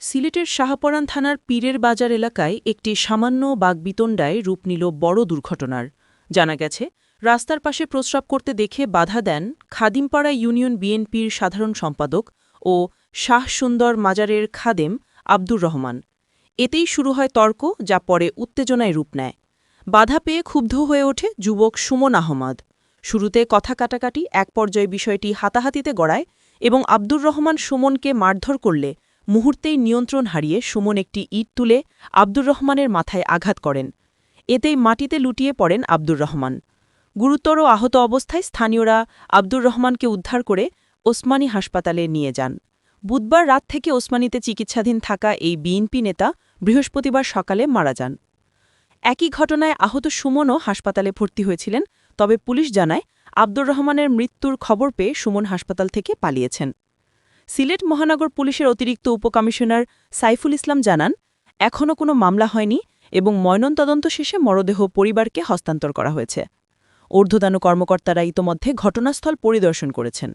সিলেটের শাহপরান থানার পীরের বাজার এলাকায় একটি সামান্য বাগবিতণ্ডায় রূপ নিল বড় দুর্ঘটনার। জানা গেছে, রাস্তার পাশে প্রস্রাব করতে দেখে বাধা দেন খাদিমপাড়া ইউনিয়ন বিএনপির সাধারণ সম্পাদক ও শাহ সুন্দর মাজারের খাদেম আব্দুর রহমান। এতেই শুরু হয় তর্ক, যা পরে উত্তেজনায় রূপ নেয়। বাধা পেয়ে ক্ষুব্ধ হয়ে ওঠে যুবক সুমন আহমদ। শুরুতে কথা কাটাকাটি, এক পর্যায়ে বিষয়টি হাতাহাতিতে গড়ায় এবং আব্দুর রহমান সুমনকে মারধর করলে মুহূর্তেই নিয়ন্ত্রণ হারিয়ে সুমন একটি ইট তুলে আব্দুর রহমানের মাথায় আঘাত করেন। এতেই মাটিতে লুটিয়ে পড়েন আব্দুর রহমান। গুরুতর আহত অবস্থায় স্থানীয়রা আব্দুর রহমানকে উদ্ধার করে ওসমানী হাসপাতালে নিয়ে যান। বুধবার রাত থেকে ওসমানীতে চিকিৎসাধীন থাকা এই বিএনপি নেতা বৃহস্পতিবার সকালে মারা যান। একই ঘটনায় আহত সুমনও হাসপাতালে ভর্তি হয়েছিলেন, তবে পুলিশ জানায় আব্দুর রহমানের মৃত্যুর খবর পেয়ে সুমন হাসপাতাল থেকে পালিয়েছেন। সিলেট মহানগর পুলিশের অতিরিক্ত উপকমিশনার সাইফুল ইসলাম জানান, এখনও কোনো মামলা হয়নি এবং ময়নাতদন্ত শেষে মরদেহ পরিবারকে হস্তান্তর করা হয়েছে। ঊর্ধ্বতন কর্মকর্তারা ইতোমধ্যে ঘটনাস্থল পরিদর্শন করেছেন।